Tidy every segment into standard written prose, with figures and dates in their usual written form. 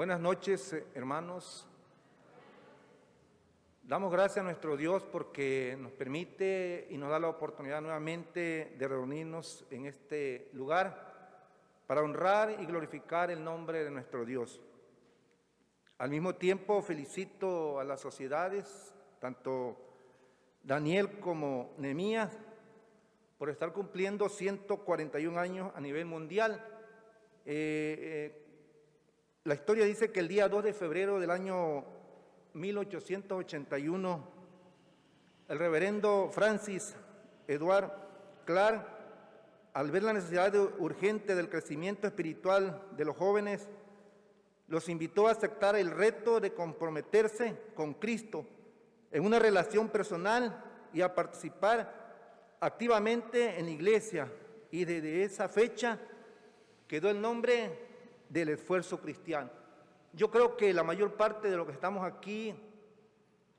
Buenas noches, hermanos. Damos gracias a nuestro Dios porque nos permite y nos da la oportunidad nuevamente de reunirnos en este lugar para honrar y glorificar el nombre de nuestro Dios. Al mismo tiempo felicito a las sociedades, tanto Daniel como Nehemías, por estar cumpliendo 141 años a nivel mundial. La historia dice que el día 2 de febrero del año 1881, el reverendo Francis Edward Clark, al ver la necesidad urgente del crecimiento espiritual de los jóvenes, los invitó a aceptar el reto de comprometerse con Cristo en una relación personal y a participar activamente en la iglesia, y desde esa fecha quedó el nombre del esfuerzo cristiano. Yo creo que la mayor parte de los que estamos aquí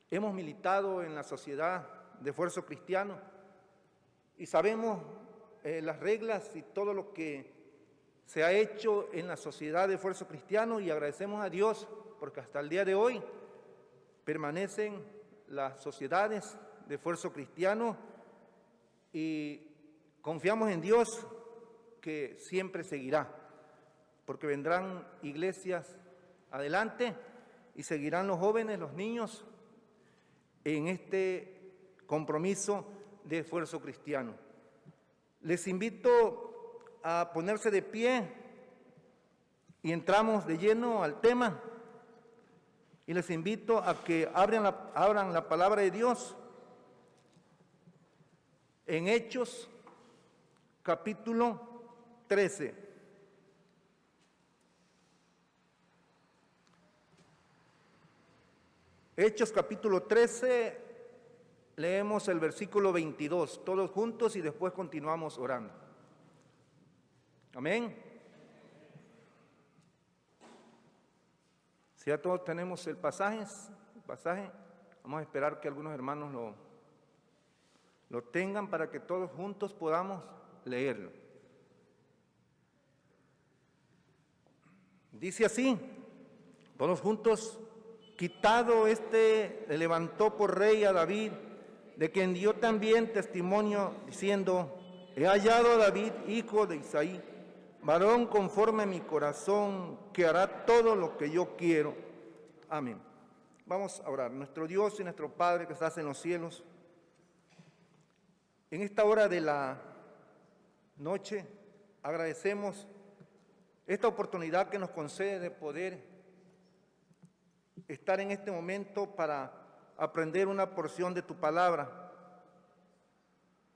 hemos militado en la sociedad de esfuerzo cristiano y sabemos las reglas y todo lo que se ha hecho en la sociedad de esfuerzo cristiano, y agradecemos a Dios porque hasta el día de hoy permanecen las sociedades de esfuerzo cristiano y confiamos en Dios que siempre seguirá, porque vendrán iglesias adelante y seguirán los jóvenes, los niños en este compromiso de esfuerzo cristiano. Les invito a ponerse de pie y entramos de lleno al tema, y les invito a que abran la palabra de Dios en Hechos capítulo 13. Hechos capítulo 13, leemos el versículo 22, todos juntos, y después continuamos orando. Amén. Si ya todos tenemos el pasaje, vamos a esperar que algunos hermanos lo tengan para que todos juntos podamos leerlo. Dice así, todos juntos: quitado le levantó por rey a David, de quien dio también testimonio, diciendo: he hallado a David, hijo de Isaí, varón conforme a mi corazón, que hará todo lo que yo quiero. Amén. Vamos a orar. Nuestro Dios y nuestro Padre que estás en los cielos, en esta hora de la noche agradecemos esta oportunidad que nos concede de poder estar en este momento para aprender una porción de tu palabra.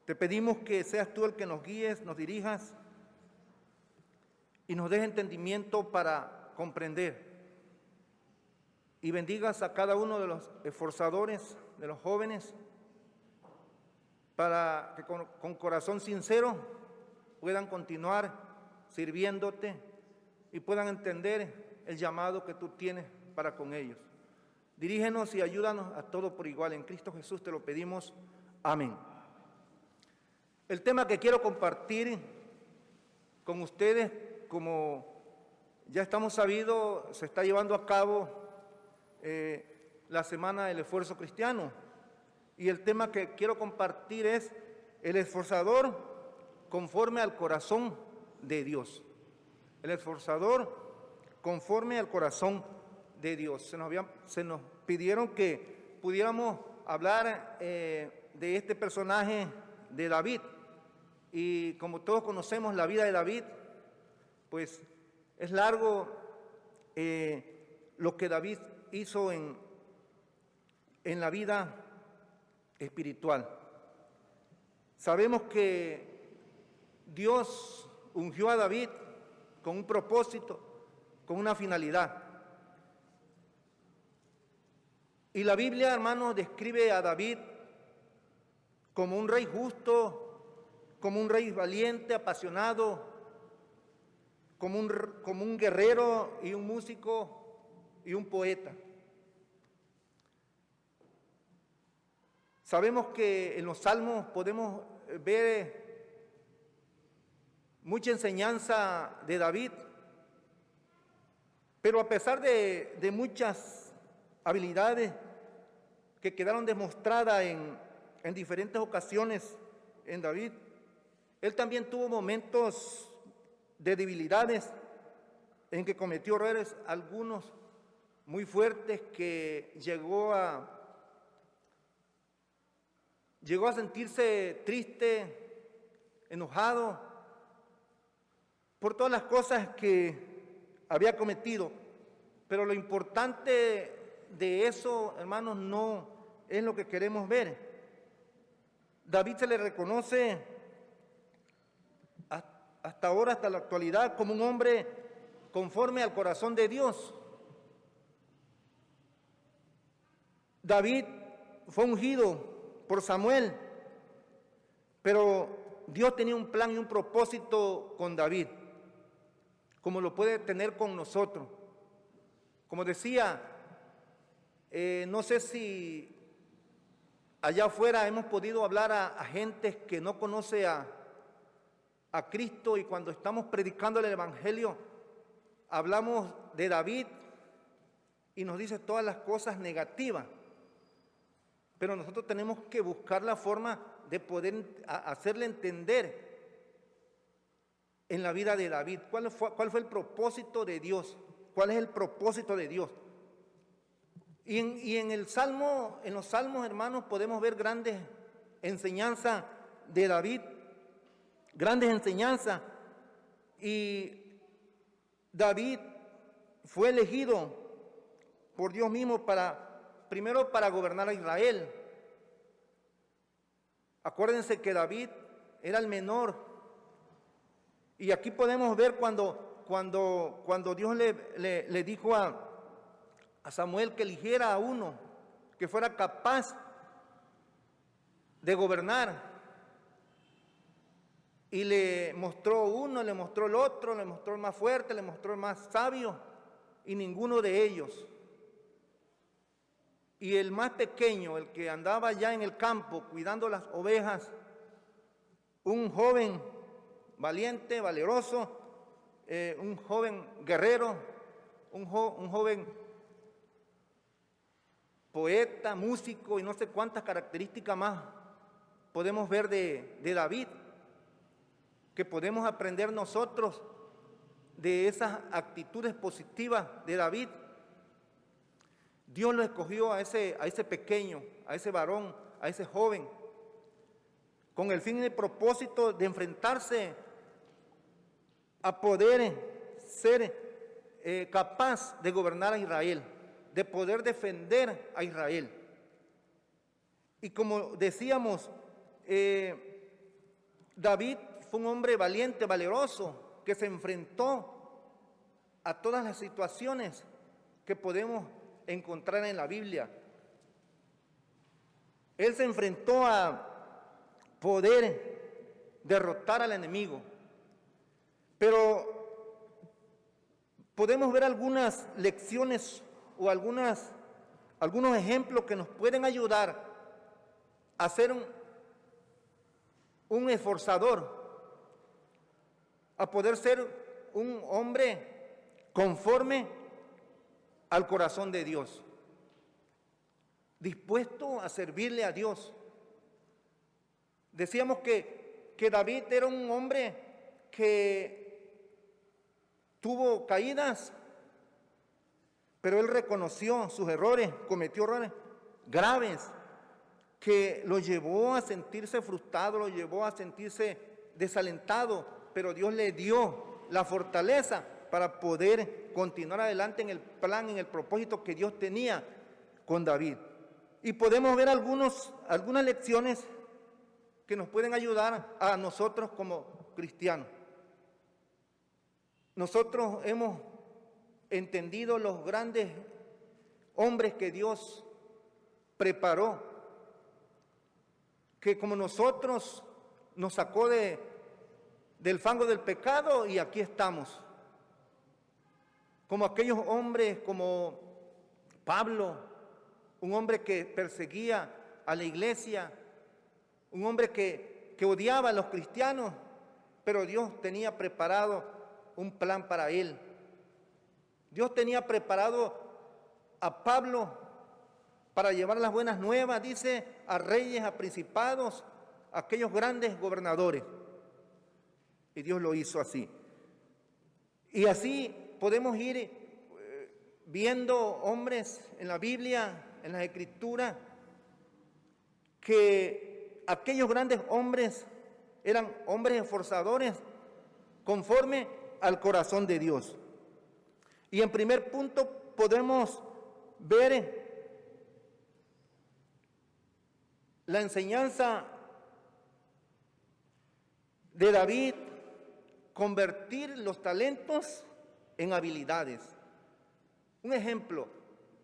Te pedimos que seas tú el que nos guíes, nos dirijas y nos des entendimiento para comprender, y bendigas a cada uno de los esforzadores, de los jóvenes, para que con corazón sincero puedan continuar sirviéndote y puedan entender el llamado que tú tienes para con ellos. Dirígenos y ayúdanos a todos por igual. En Cristo Jesús te lo pedimos. Amén. El tema que quiero compartir con ustedes, como ya estamos sabidos, se está llevando a cabo la Semana del Esfuerzo Cristiano. Y el tema que quiero compartir es el esforzador conforme al corazón de Dios. El esforzador conforme al corazón de Dios. Se nos pidieron que pudiéramos hablar de este personaje de David, y como todos conocemos la vida de David, pues es largo lo que David hizo en la vida espiritual. Sabemos que Dios ungió a David con un propósito, con una finalidad. Y la Biblia, hermanos, describe a David como un rey justo, como un rey valiente, apasionado, como un guerrero y un músico y un poeta. Sabemos que en los salmos podemos ver mucha enseñanza de David, Pero a pesar de muchas habilidades que quedaron demostradas en diferentes ocasiones en David, él también tuvo momentos de debilidades en que cometió errores, algunos muy fuertes, que llegó a sentirse triste, enojado por todas las cosas que había cometido. Pero lo importante de eso, hermanos, no es lo que queremos ver. David se le reconoce hasta ahora, hasta la actualidad, como un hombre conforme al corazón de Dios. David fue ungido por Samuel, pero Dios tenía un plan y un propósito con David, como lo puede tener con nosotros. Como decía, no sé si allá afuera hemos podido hablar a gente que no conoce a Cristo, y cuando estamos predicando el Evangelio hablamos de David y nos dice todas las cosas negativas, pero nosotros tenemos que buscar la forma de poder hacerle entender en la vida de David cuál fue el propósito de Dios, cuál es el propósito de Dios. Y en los salmos, hermanos, podemos ver grandes enseñanzas de David, grandes enseñanzas. Y David fue elegido por Dios mismo primero para gobernar a Israel. Acuérdense que David era el menor. Y aquí podemos ver cuando Dios le dijo a Samuel que eligiera a uno que fuera capaz de gobernar. Y le mostró uno, le mostró el otro, le mostró el más fuerte, le mostró el más sabio, y ninguno de ellos. Y el más pequeño, el que andaba ya en el campo cuidando las ovejas, un joven valiente, valeroso, un joven guerrero, un joven poeta, músico, y no sé cuántas características más podemos ver de David, que podemos aprender nosotros de esas actitudes positivas de David. Dios lo escogió a ese pequeño, a ese varón, a ese joven, con el fin y el propósito de enfrentarse a poder ser capaz de gobernar a Israel, de poder defender a Israel. Y como decíamos, David fue un hombre valiente, valeroso, que se enfrentó a todas las situaciones que podemos encontrar en la Biblia. Él se enfrentó a poder derrotar al enemigo. Pero podemos ver algunas lecciones o algunos ejemplos que nos pueden ayudar a ser un esforzador, a poder ser un hombre conforme al corazón de Dios, dispuesto a servirle a Dios. Decíamos que David era un hombre que tuvo caídas, pero él reconoció sus errores, cometió errores graves que lo llevó a sentirse frustrado, lo llevó a sentirse desalentado, pero Dios le dio la fortaleza para poder continuar adelante en el plan, en el propósito que Dios tenía con David. Y podemos ver algunas lecciones que nos pueden ayudar a nosotros como cristianos. Nosotros hemos entendido los grandes hombres que Dios preparó, que como nosotros nos sacó del fango del pecado, y aquí estamos. Como aquellos hombres como Pablo, un hombre que perseguía a la iglesia, un hombre que odiaba a los cristianos, pero Dios tenía preparado un plan para él. Dios tenía preparado a Pablo para llevar las buenas nuevas, dice, a reyes, a principados, a aquellos grandes gobernadores. Y Dios lo hizo así. Y así podemos ir viendo hombres en la Biblia, en las Escrituras, que aquellos grandes hombres eran hombres esforzadores conforme al corazón de Dios. Y en primer punto podemos ver la enseñanza de David, convertir los talentos en habilidades. Un ejemplo,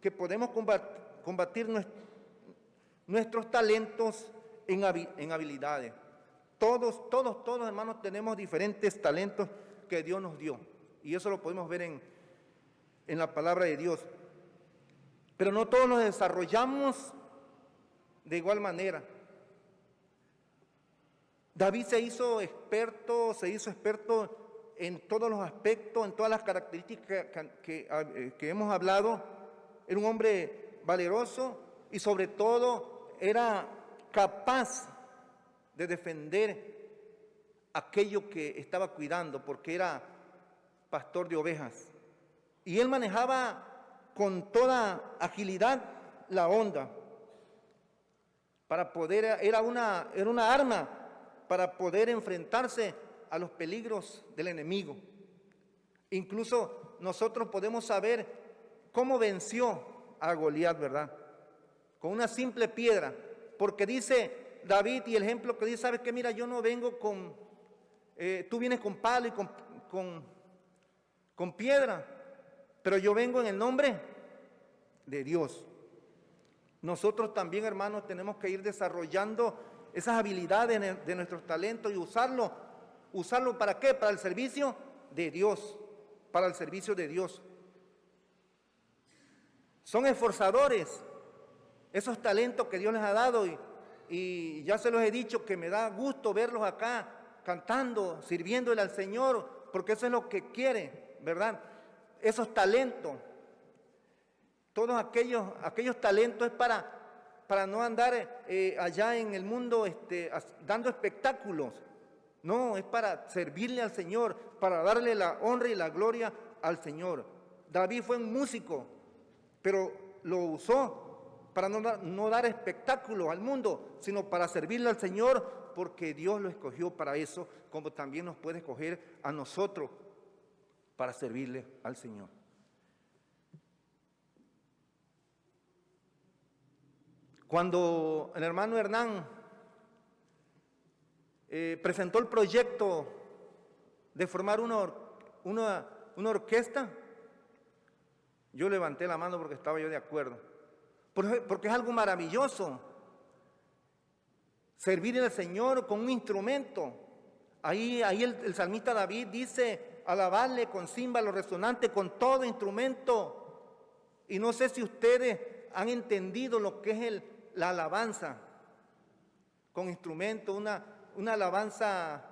que podemos combatir nuestros talentos en habilidades. Todos, hermanos, tenemos diferentes talentos que Dios nos dio. Y eso lo podemos ver en la palabra de Dios. Pero no todos los desarrollamos de igual manera. David se hizo experto en todos los aspectos, en todas las características que hemos hablado. Era un hombre valeroso y sobre todo era capaz de defender aquello que estaba cuidando, porque era pastor de ovejas. Y él manejaba con toda agilidad la onda para poder, era una arma para poder enfrentarse a los peligros del enemigo. Incluso nosotros podemos saber cómo venció a Goliat, ¿verdad? Con una simple piedra, porque dice David, y el ejemplo que dice, ¿sabes qué? Mira, yo no vengo tú vienes con palo y con piedra, pero yo vengo en el nombre de Dios. Nosotros también, hermanos, tenemos que ir desarrollando esas habilidades de nuestros talentos y usarlo ¿para qué? Para el servicio de Dios, para el servicio de Dios. Son esforzadores esos talentos que Dios les ha dado y ya se los he dicho que me da gusto verlos acá cantando, sirviéndole al Señor, porque eso es lo que quiere, ¿verdad? Esos talentos, todos aquellos talentos es para no andar allá en el mundo dando espectáculos. No, es para servirle al Señor, para darle la honra y la gloria al Señor. David fue un músico, pero lo usó para no dar espectáculos al mundo, sino para servirle al Señor, porque Dios lo escogió para eso, como también nos puede escoger a nosotros para servirle al Señor. Cuando el hermano Hernán presentó el proyecto de formar una orquesta, yo levanté la mano porque estaba yo de acuerdo, porque es algo maravilloso servir al Señor con un instrumento. Ahí el salmista David dice, alabarle con címbalo resonante, con todo instrumento. Y no sé si ustedes han entendido lo que es la alabanza con instrumento, una alabanza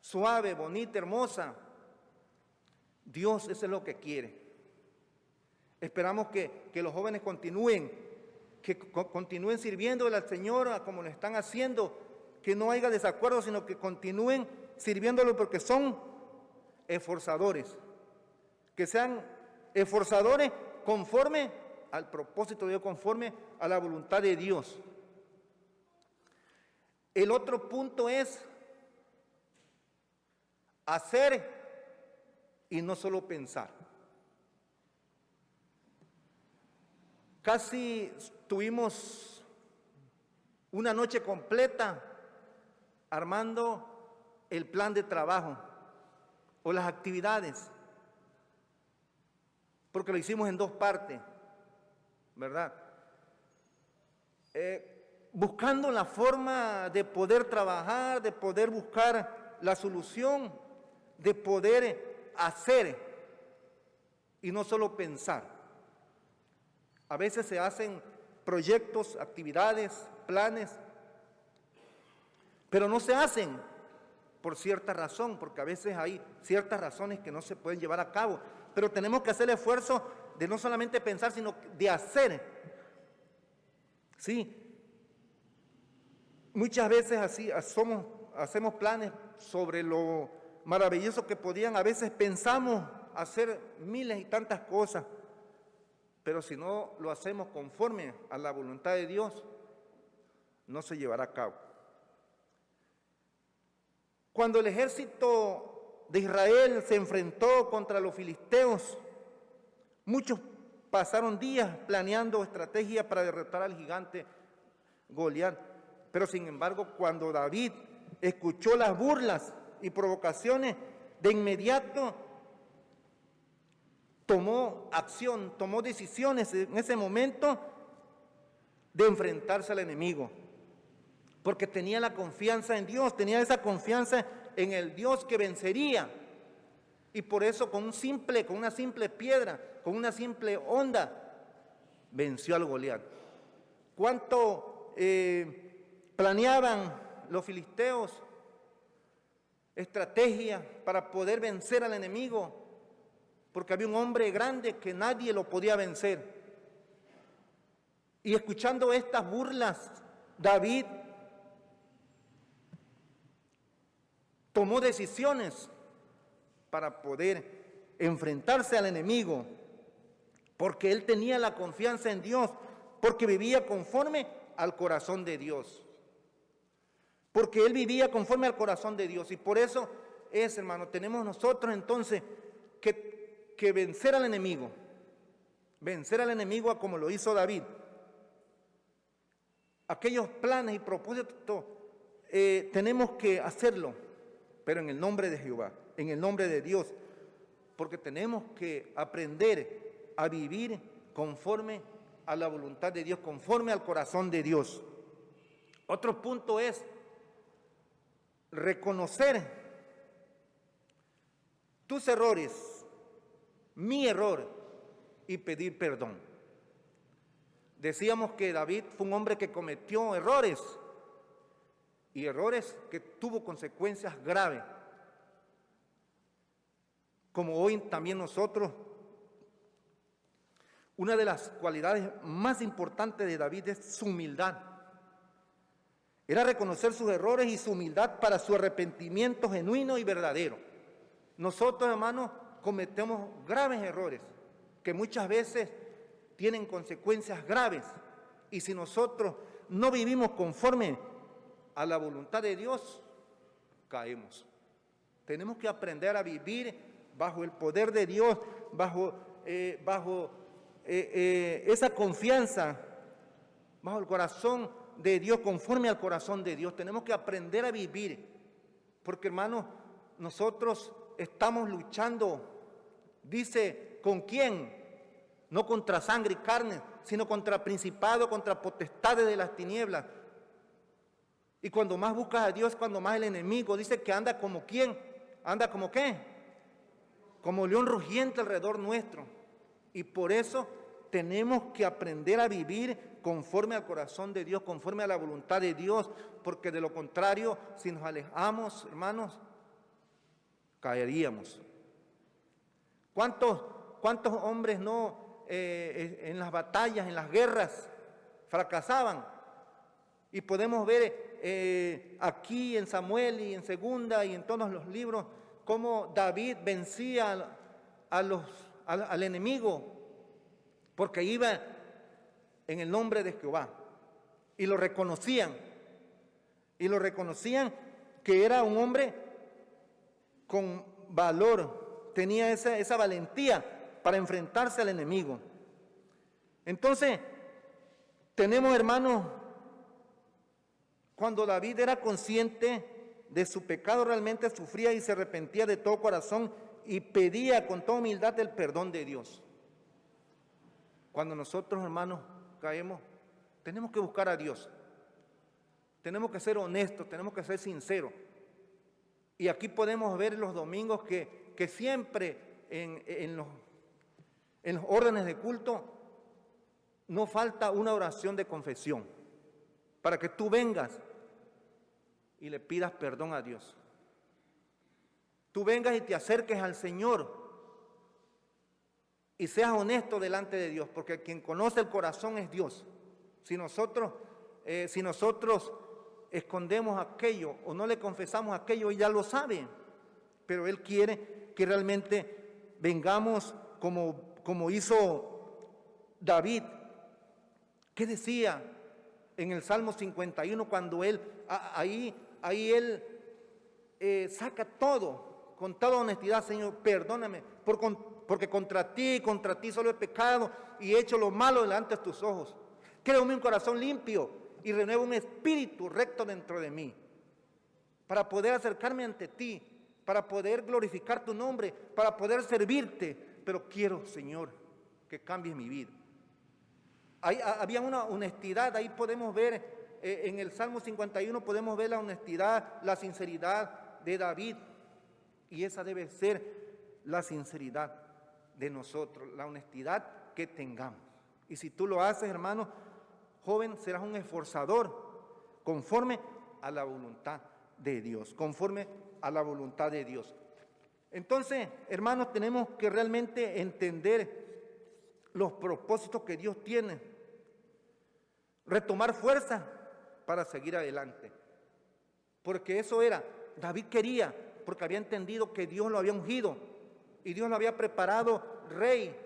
suave, bonita, hermosa. Dios, eso es lo que quiere. Esperamos que los jóvenes continúen sirviéndole al Señor como lo están haciendo, que no haya desacuerdo, sino que continúen sirviéndolo porque son esforzadores, que sean esforzadores conforme al propósito de Dios, conforme a la voluntad de Dios. El otro punto es hacer y no solo pensar. Casi tuvimos una noche completa armando el plan de trabajo o las actividades, porque lo hicimos en dos partes, ¿verdad? Buscando la forma de poder trabajar, de poder buscar la solución, de poder hacer y no solo pensar. A veces se hacen proyectos, actividades, planes, pero no se hacen por cierta razón, porque a veces hay ciertas razones que no se pueden llevar a cabo, pero tenemos que hacer el esfuerzo de no solamente pensar, sino de hacer. Sí, muchas veces así hacemos planes sobre lo maravilloso que podían, a veces pensamos hacer miles y tantas cosas, pero si no lo hacemos conforme a la voluntad de Dios, no se llevará a cabo. Cuando el ejército de Israel se enfrentó contra los filisteos, muchos pasaron días planeando estrategias para derrotar al gigante Goliat. Pero sin embargo, cuando David escuchó las burlas y provocaciones, de inmediato tomó acción, tomó decisiones en ese momento de enfrentarse al enemigo. Porque tenía la confianza en Dios, tenía esa confianza en el Dios que vencería. Y por eso con una simple piedra, con una simple onda, venció al Goliat. ¿Cuánto planeaban los filisteos estrategias para poder vencer al enemigo? Porque había un hombre grande que nadie lo podía vencer. Y escuchando estas burlas, David tomó decisiones para poder enfrentarse al enemigo, porque él tenía la confianza en Dios, porque vivía conforme al corazón de Dios. Porque él vivía conforme al corazón de Dios. Y por eso es, hermano, tenemos nosotros entonces que vencer al enemigo. Vencer al enemigo como lo hizo David. Aquellos planes y propósitos tenemos que hacerlo, pero en el nombre de Jehová, en el nombre de Dios, porque tenemos que aprender a vivir conforme a la voluntad de Dios, conforme al corazón de Dios. Otro punto es reconocer tus errores, mi error, y pedir perdón. Decíamos que David fue un hombre que cometió errores, y errores que tuvo consecuencias graves. Como hoy también nosotros, una de las cualidades más importantes de David es su humildad. Era reconocer sus errores y su humildad para su arrepentimiento genuino y verdadero. Nosotros, hermanos, cometemos graves errores que muchas veces tienen consecuencias graves. Y si nosotros no vivimos conforme a la voluntad de Dios, caemos. Tenemos que aprender a vivir bajo el poder de Dios, bajo esa confianza, bajo el corazón de Dios, conforme al corazón de Dios. Tenemos que aprender a vivir, porque hermanos, nosotros estamos luchando, dice, ¿con quién? No contra sangre y carne, sino contra principados, contra potestades de las tinieblas. Y cuando más buscas a Dios, cuando más el enemigo dice que anda como ¿quién? ¿Anda como qué? Como león rugiente alrededor nuestro. Y por eso tenemos que aprender a vivir conforme al corazón de Dios, conforme a la voluntad de Dios, porque de lo contrario, si nos alejamos, hermanos, caeríamos. ¿Cuántos hombres no en las batallas, en las guerras, fracasaban? Y podemos ver aquí en Samuel y en Segunda y en todos los libros cómo David vencía al enemigo, porque iba en el nombre de Jehová, y lo reconocían que era un hombre con valor, tenía esa valentía para enfrentarse al enemigo. Entonces, tenemos, hermanos, cuando David era consciente de su pecado, realmente sufría y se arrepentía de todo corazón y pedía con toda humildad el perdón de Dios. Cuando nosotros, hermanos, caemos, tenemos que buscar a Dios. Tenemos que ser honestos, tenemos que ser sinceros. Y aquí podemos ver los domingos que siempre en los órdenes de culto no falta una oración de confesión para que tú vengas y le pidas perdón a Dios. tú vengas y te acerques al Señor y seas honesto delante de Dios, porque quien conoce el corazón es Dios. Si nosotros escondemos aquello o no le confesamos aquello, Él ya lo sabe, pero Él quiere que realmente vengamos como hizo David. ¿Qué decía en el Salmo 51 cuando él saca todo con toda honestidad? Señor, perdóname, porque contra ti solo he pecado y he hecho lo malo delante de tus ojos. Créame un corazón limpio y renueva un espíritu recto dentro de mí, para poder acercarme ante ti, para poder glorificar tu nombre, para poder servirte. Pero quiero, Señor, que cambies mi vida. Había una honestidad, ahí podemos ver, en el Salmo 51 podemos ver la honestidad, la sinceridad de David. Y esa debe ser la sinceridad de nosotros, la honestidad que tengamos. Y si tú lo haces, hermano, joven, serás un esforzador conforme a la voluntad de Dios, conforme a la voluntad de Dios. Entonces, hermanos, tenemos que realmente entender los propósitos que Dios tiene, retomar fuerza para seguir adelante, porque eso era, David quería, porque había entendido que Dios lo había ungido y Dios lo había preparado rey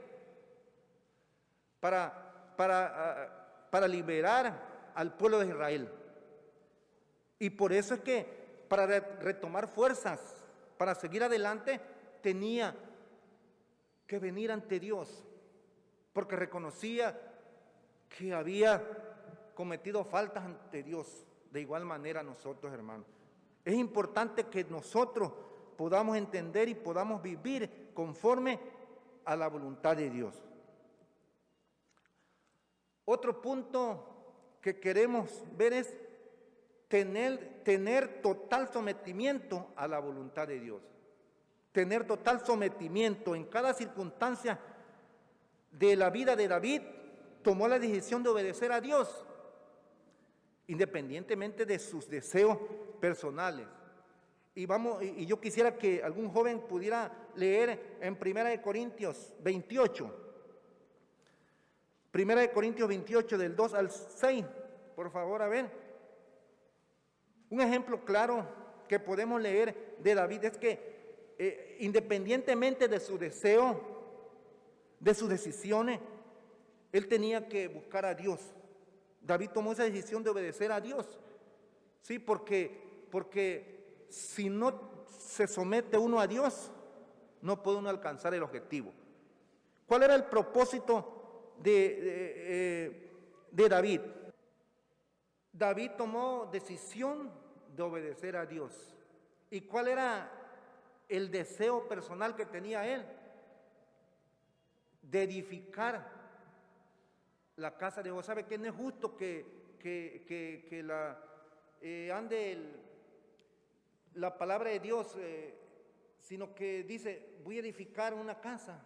para liberar al pueblo de Israel. Y por eso es que para retomar fuerzas, para seguir adelante, tenía que venir ante Dios, porque reconocía que había cometido faltas ante Dios. De igual manera nosotros, hermanos, es importante que nosotros podamos entender y podamos vivir conforme a la voluntad de Dios. Otro punto que queremos ver es tener total sometimiento a la voluntad de Dios. Tener total sometimiento en cada circunstancia de la vida de David. Tomó la decisión de obedecer a Dios, independientemente de sus deseos personales. Y yo quisiera que algún joven pudiera leer en 1 Corintios 28. 1 Corintios 28, del 2 al 6, por favor, a ver. Un ejemplo claro que podemos leer de David es que independientemente de su deseo, de sus decisiones, él tenía que buscar a Dios. David tomó esa decisión de obedecer a Dios. Sí, porque si no se somete uno a Dios, no puede uno alcanzar el objetivo. ¿Cuál era el propósito de David? David tomó decisión de obedecer a Dios. ¿Y cuál era el deseo personal que tenía él? De edificar la casa de Dios. ¿Sabe que no es justo que ande la palabra de Dios, sino que dice, voy a edificar una casa,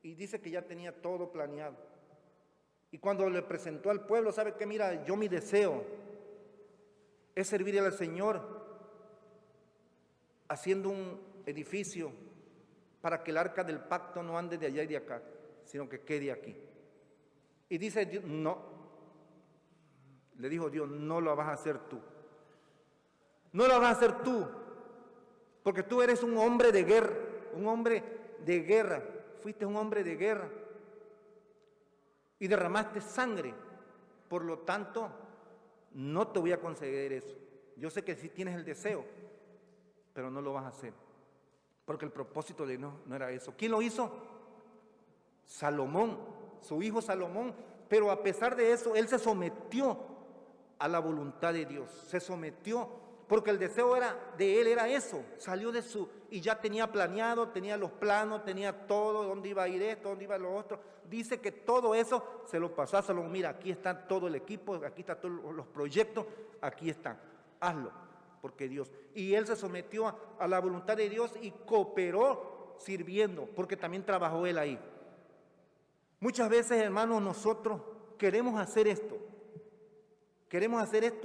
y dice que ya tenía todo planeado? Y cuando le presentó al pueblo, ¿sabe qué? Mira, yo mi deseo es servirle al Señor haciendo un edificio para que el arca del pacto no ande de allá y de acá, sino que quede aquí. Y dice Dios, no, le dijo Dios, no lo vas a hacer tú. No lo vas a hacer tú, porque tú eres un hombre de guerra, fuiste un hombre de guerra y derramaste sangre, por lo tanto, no te voy a conceder eso. Yo sé que sí tienes el deseo, pero no lo vas a hacer, porque el propósito de Dios no era eso. ¿Quién lo hizo? Salomón, su hijo Salomón. Pero a pesar de eso, él se sometió a la voluntad de Dios, se sometió, porque el deseo de él era eso, salió y ya tenía planeado, tenía los planos, tenía todo, dónde iba a ir esto, dónde iba lo otro. Dice que todo eso se lo pasó a Salomón. Mira, aquí está todo el equipo, aquí están todos los proyectos, aquí están, hazlo, porque Dios. Y él se sometió a la voluntad de Dios y cooperó sirviendo, porque también trabajó él ahí. Muchas veces, hermanos, nosotros queremos hacer esto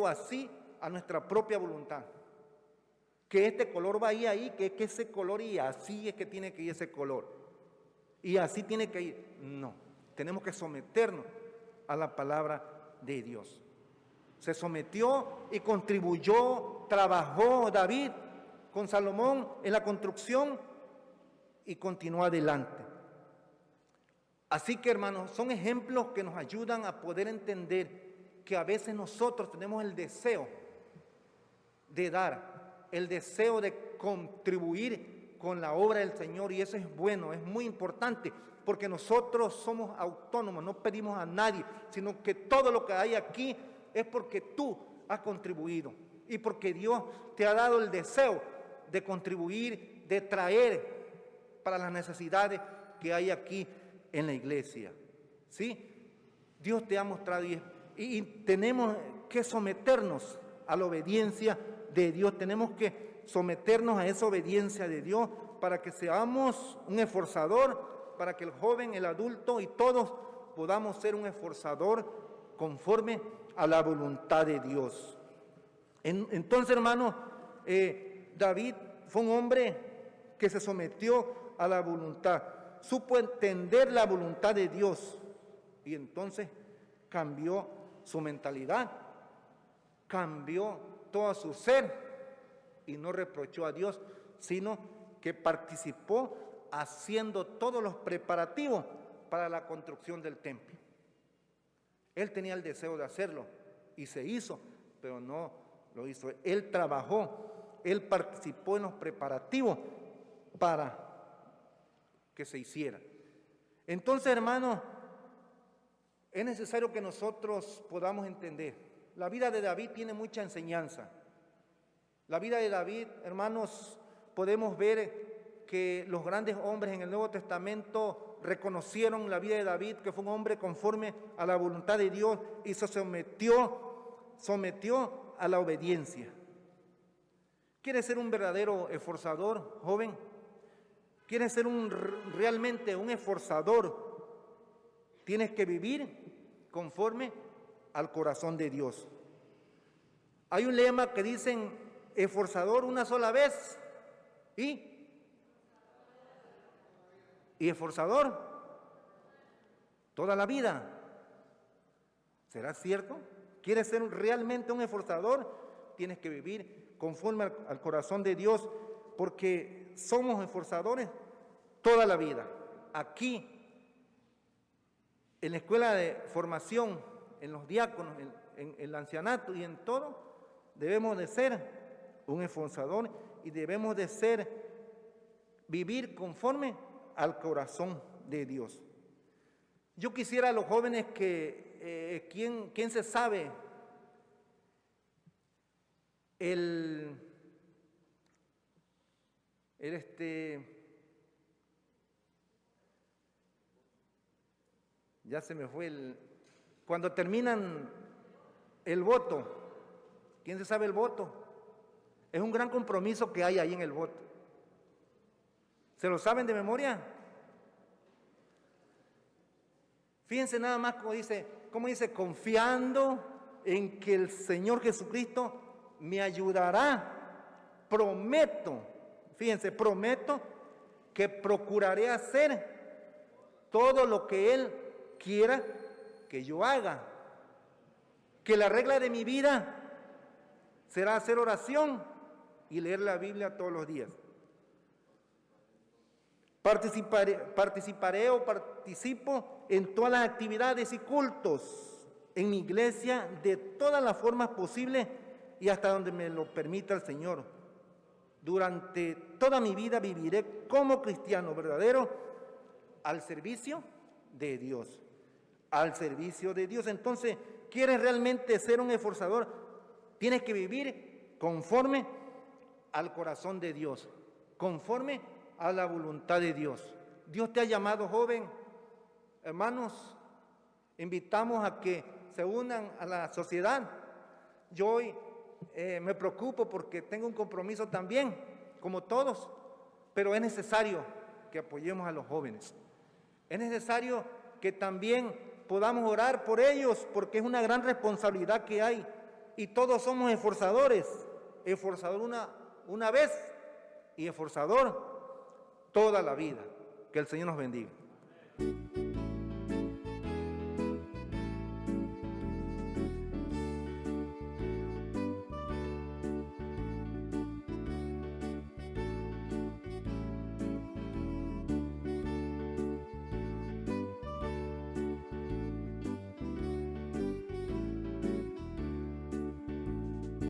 así a nuestra propia voluntad. que este color va ahí, que ese color y así es que tiene que ir ese color. Y así tiene que ir. No, tenemos que someternos a la palabra de Dios. Se sometió y contribuyó, trabajó David con Salomón en la construcción y continuó adelante. Así que, hermanos, son ejemplos que nos ayudan a poder entender que a veces nosotros tenemos el deseo de dar, el deseo de contribuir con la obra del Señor, y eso es bueno, es muy importante, porque nosotros somos autónomos, no pedimos a nadie, sino que todo lo que hay aquí es porque tú has contribuido y porque Dios te ha dado el deseo de contribuir, de traer para las necesidades que hay aquí en la iglesia. ¿Sí? Dios te ha mostrado y tenemos que someternos a la obediencia de Dios, tenemos que someternos a esa obediencia de Dios para que seamos un esforzador, para que el joven, el adulto y todos podamos ser un esforzador conforme a la voluntad de Dios. Entonces, hermano, David fue un hombre que se sometió a la voluntad, supo entender la voluntad de Dios y entonces cambió su mentalidad, cambió todo su ser y no reprochó a Dios, sino que participó haciendo todos los preparativos para la construcción del templo. Él tenía el deseo de hacerlo y se hizo, pero no lo hizo. Él trabajó, él participó en los preparativos para que se hiciera. Entonces, hermanos, es necesario que nosotros podamos entender. La vida de David tiene mucha enseñanza. La vida de David, hermanos, podemos ver que los grandes hombres en el Nuevo Testamento reconocieron la vida de David, que fue un hombre conforme a la voluntad de Dios y se sometió a la obediencia. ¿Quieres ser un verdadero esforzador, joven? ¿Quieres ser realmente un esforzador? Tienes que vivir conforme al corazón de Dios. Hay un lema que dicen, esforzador una sola vez y esforzador toda la vida. ¿Será cierto? ¿Quieres ser realmente un esforzador? Tienes que vivir conforme al corazón de Dios, porque somos esforzadores toda la vida. Aquí, en la escuela de formación, en los diáconos, en el ancianato y en todo, debemos de ser un esforzador y debemos de vivir conforme al corazón de Dios. Yo quisiera a los jóvenes que, ¿quién se sabe ya se me fue cuando terminan el voto? ¿Quién se sabe el voto? Es un gran compromiso que hay ahí en el voto. ¿Se lo saben de memoria? Fíjense nada más cómo dice, confiando en que el Señor Jesucristo me ayudará. Prometo, fíjense, prometo que procuraré hacer todo lo que Él quiera que yo haga. Que la regla de mi vida será hacer oración y leer la Biblia todos los días. Participaré o participo en todas las actividades y cultos en mi iglesia de todas las formas posibles y hasta donde me lo permita el Señor. Durante toda mi vida viviré como cristiano verdadero al servicio de Dios. Al servicio de Dios. Entonces, ¿quieres realmente ser un esforzador? Tienes que vivir conforme al corazón de Dios, conforme a la voluntad de Dios. Dios te ha llamado, joven. Hermanos, invitamos a que se unan a la sociedad. Yo hoy me preocupo porque tengo un compromiso también, como todos, pero es necesario que apoyemos a los jóvenes. Es necesario que también podamos orar por ellos, porque es una gran responsabilidad que hay y todos somos esforzadores. Esforzador una vez y esforzador toda la vida. Que el Señor nos bendiga.